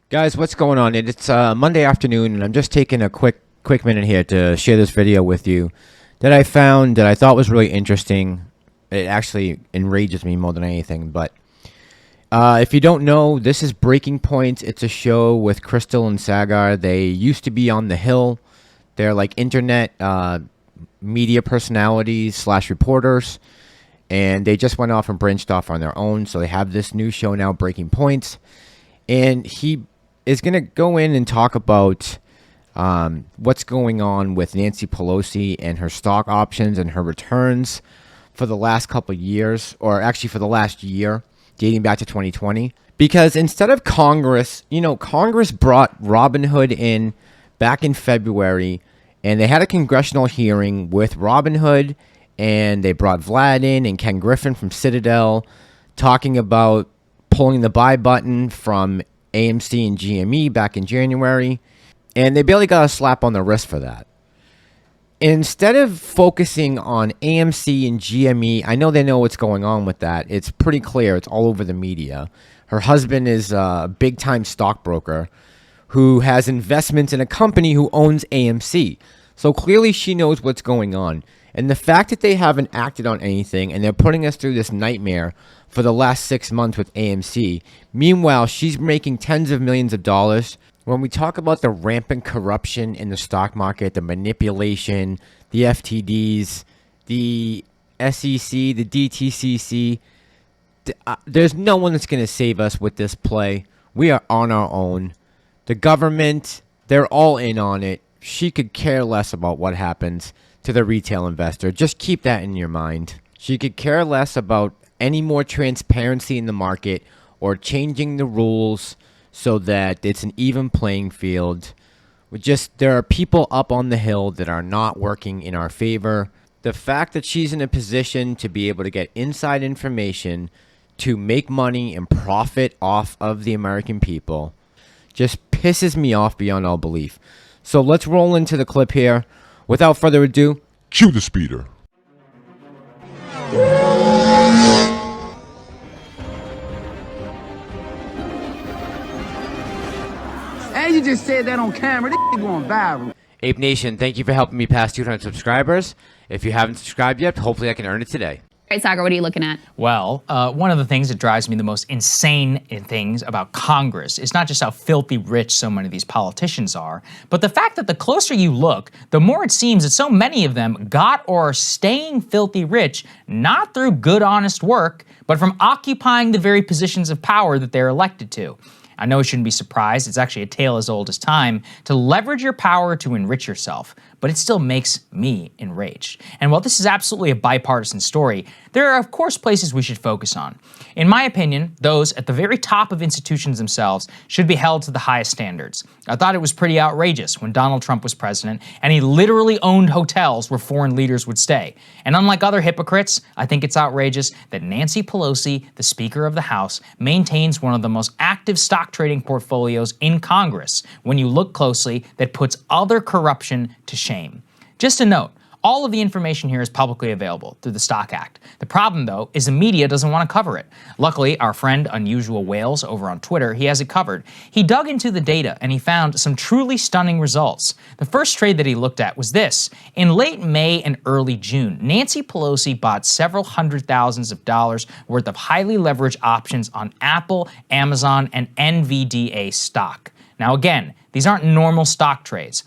Guys, what's going on? It's Monday afternoon, and I'm just taking a quick minute here to share this video with you that I found that I thought was really interesting. It actually enrages me more than anything. But if you don't know, this is Breaking Point. It's a show with Crystal and Sagar. They used to be on The Hill. They're like internet media personalities / reporters, and they just went off and branched off on their own. So they have this new show now, Breaking Point, and he is going to go in and talk about what's going on with Nancy Pelosi and her stock options and her returns for the last couple of years, or actually for the last year, dating back to 2020. Because instead of Congress, Congress brought Robinhood in back in February, and they had a congressional hearing with Robinhood, and they brought Vlad in and Ken Griffin from Citadel talking about pulling the buy button from AMC and GME back in January, and they barely got a slap on the wrist for that. Instead of focusing on AMC and GME, I know they know what's going on with that. It's pretty clear. It's all over the media. Her husband is a big-time stockbroker who has investments in a company who owns AMC. So clearly she knows what's going on. And the fact that they haven't acted on anything and they're putting us through this nightmare for the last 6 months with AMC. Meanwhile, she's making tens of millions of dollars. When we talk about the rampant corruption in the stock market, the manipulation, the FTDs, the SEC, the DTCC, there's no one that's going to save us with this play. We are on our own. The government, they're all in on it. She could care less about what happens to the retail investor. Just keep that in your mind. She could care less about any more transparency in the market or changing the rules so that it's an even playing field. There are people up on the Hill that are not working in our favor. The fact that she's in a position to be able to get inside information to make money and profit off of the American people just pisses me off beyond all belief. So let's roll into the clip here. Without further ado, cue the speeder. And you just said that on camera. This going viral. Ape Nation, thank you for helping me pass 200 subscribers. If you haven't subscribed yet, hopefully I can earn it today. All right, Sagar, what are you looking at? Well, one of the things that drives me the most insane things about Congress is not just how filthy rich so many of these politicians are, but the fact that the closer you look, the more it seems that so many of them got or are staying filthy rich not through good, honest work, but from occupying the very positions of power that they're elected to. I know you shouldn't be surprised, it's actually a tale as old as time, to leverage your power to enrich yourself, but it still makes me enraged. And while this is absolutely a bipartisan story, there are of course places we should focus on. In my opinion, those at the very top of institutions themselves should be held to the highest standards. I thought it was pretty outrageous when Donald Trump was president and he literally owned hotels where foreign leaders would stay. And unlike other hypocrites, I think it's outrageous that Nancy Pelosi, the Speaker of the House, maintains one of the most active stock trading portfolios in Congress when you look closely that puts other corruption to shame. Just a note, all of the information here is publicly available through the Stock Act. The problem, though, is the media doesn't want to cover it. Luckily, our friend Unusual Whales over on Twitter, he has it covered. He dug into the data and he found some truly stunning results. The first trade that he looked at was this. In late May and early June, Nancy Pelosi bought several hundred thousands of dollars worth of highly leveraged options on Apple, Amazon, and NVDA stock. Now again, these aren't normal stock trades.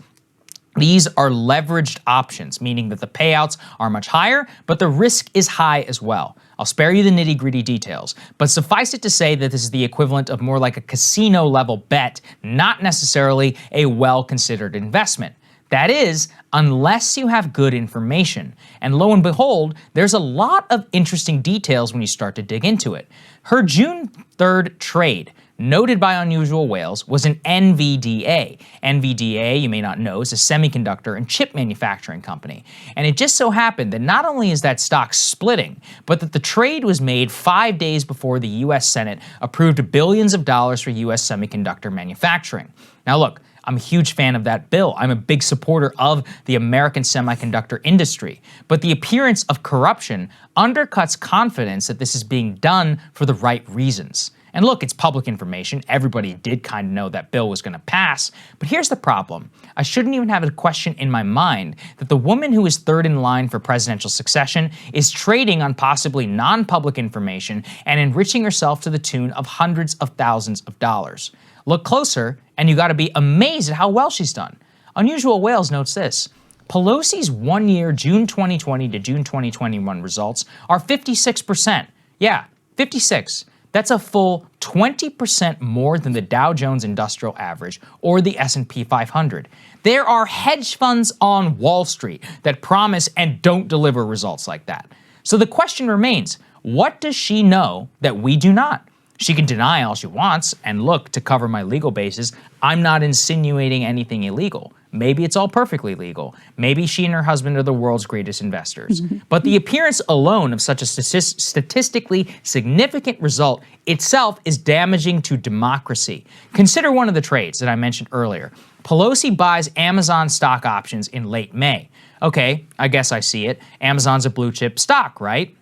These are leveraged options, meaning that the payouts are much higher, but the risk is high as well. I'll spare you the nitty-gritty details, but suffice it to say that this is the equivalent of more like a casino-level bet, not necessarily a well-considered investment. That is, unless you have good information. And lo and behold, there's a lot of interesting details when you start to dig into it. Her June 3rd trade, noted by Unusual Whales, was an NVDA. NVDA, you may not know, is a semiconductor and chip manufacturing company. And it just so happened that not only is that stock splitting, but that the trade was made 5 days before the US Senate approved billions of dollars for US semiconductor manufacturing. Now look, I'm a huge fan of that bill. I'm a big supporter of the American semiconductor industry. But the appearance of corruption undercuts confidence that this is being done for the right reasons. And look, it's public information. Everybody did kind of know that bill was going to pass. But here's the problem. I shouldn't even have a question in my mind that the woman who is third in line for presidential succession is trading on possibly non-public information and enriching herself to the tune of hundreds of thousands of dollars. Look closer, and you got to be amazed at how well she's done. Unusual Whales notes this. Pelosi's one-year June 2020 to June 2021 results are 56%. Yeah, 56. That's a full 20% more than the Dow Jones Industrial Average or the S&P 500. There are hedge funds on Wall Street that promise and don't deliver results like that. So the question remains, what does she know that we do not? She can deny all she wants, and look, to cover my legal bases, I'm not insinuating anything illegal. Maybe it's all perfectly legal. Maybe she and her husband are the world's greatest investors. But the appearance alone of such a statistically significant result itself is damaging to democracy. Consider one of the trades that I mentioned earlier. Pelosi buys Amazon stock options in late May. Okay, I guess I see it. Amazon's a blue chip stock, right?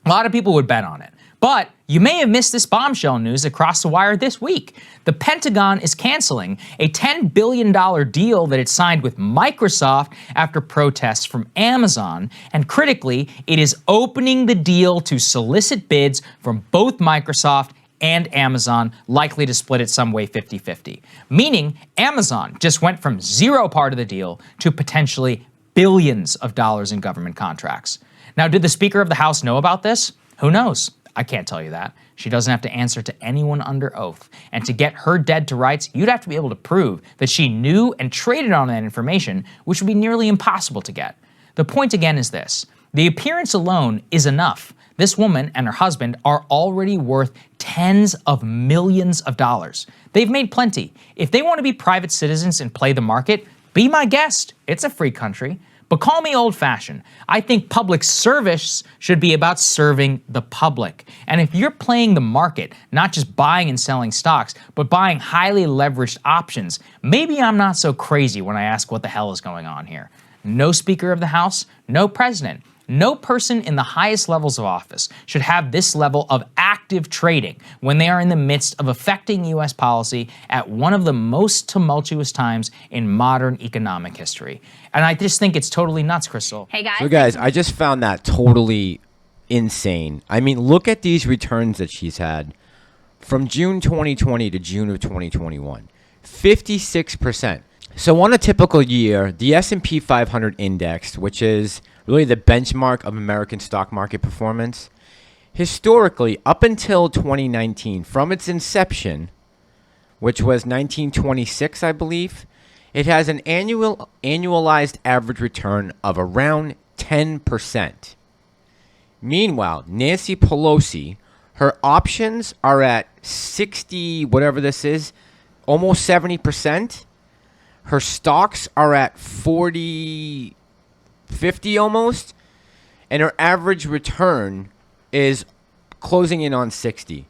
A lot of people would bet on it. But you may have missed this bombshell news across the wire this week. The Pentagon is canceling a $10 billion deal that it signed with Microsoft after protests from Amazon. And critically, it is opening the deal to solicit bids from both Microsoft and Amazon, likely to split it some way 50-50. Meaning, Amazon just went from zero part of the deal to potentially billions of dollars in government contracts. Now, did the Speaker of the House know about this? Who knows? I can't tell you that. She doesn't have to answer to anyone under oath. And to get her dead to rights, you'd have to be able to prove that she knew and traded on that information, which would be nearly impossible to get. The point again is this. The appearance alone is enough. This woman and her husband are already worth tens of millions of dollars. They've made plenty. If they want to be private citizens and play the market, be my guest. It's a free country. But call me old-fashioned. I think public service should be about serving the public. And if you're playing the market, not just buying and selling stocks, but buying highly leveraged options, maybe I'm not so crazy when I ask what the hell is going on here. No Speaker of the House, no president. No person in the highest levels of office should have this level of active trading when they are in the midst of affecting U.S. policy at one of the most tumultuous times in modern economic history. And I just think it's totally nuts, Crystal. Hey, guys. So guys, I just found that totally insane. I mean, look at these returns that she's had from June 2020 to June of 2021. 56%. So on a typical year, the S&P 500 index, which is really the benchmark of American stock market performance, historically, up until 2019, from its inception, which was 1926, I believe, it has an annualized average return of around 10%. Meanwhile, Nancy Pelosi, her options are at 60, whatever this is, almost 70%. Her stocks are at 40... 50 almost, and her average return is closing in on 60.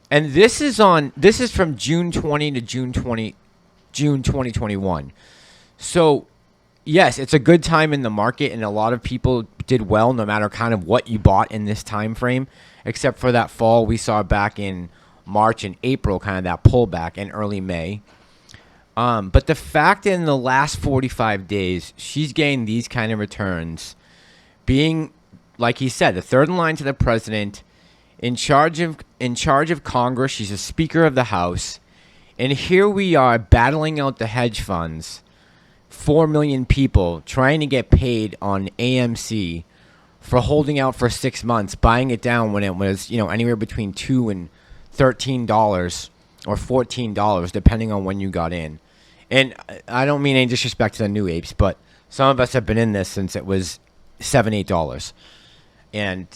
And this is from June 20 to June 2021. So yes, it's a good time in the market, and a lot of people did well no matter kind of what you bought in this time frame, except for that fall we saw back in March and April, kind of that pullback in early May. But the fact in the last 45 days, she's gained these kind of returns, being, like he said, the third in line to the president, in charge of Congress. She's a Speaker of the House. And here we are battling out the hedge funds, 4 million people trying to get paid on AMC for holding out for 6 months, buying it down when it was, anywhere between $2 and $13 or $14, depending on when you got in. And I don't mean any disrespect to the new apes, but some of us have been in this since it was $7, $8. And,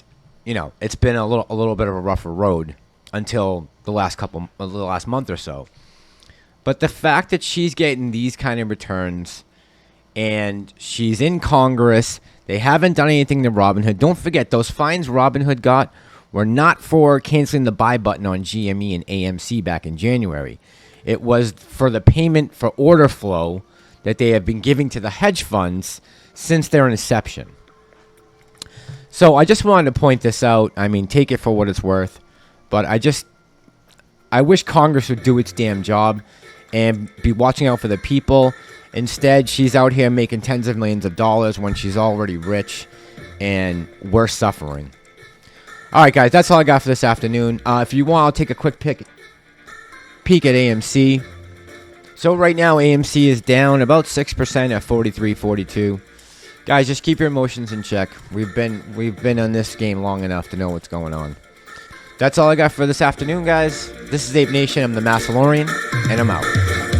it's been a little bit of a rougher road until the last month or so. But the fact that she's getting these kind of returns and she's in Congress, they haven't done anything to Robinhood. Don't forget, those fines Robinhood got were not for canceling the buy button on GME and AMC back in January. It was for the payment for order flow that they have been giving to the hedge funds since their inception. So I just wanted to point this out. I mean, take it for what it's worth. But I just I wish Congress would do its damn job and be watching out for the people. Instead, she's out here making tens of millions of dollars when she's already rich, and we're suffering. All right, guys, that's all I got for this afternoon. If you want, I'll take a quick peek at AMC. So right now, AMC is down about 6% at 43.42. Guys, just keep your emotions in check. We've been on this game long enough to know what's going on. That's all I got for this afternoon, guys. This is Ape Nation. I'm the Massalorian, and I'm out.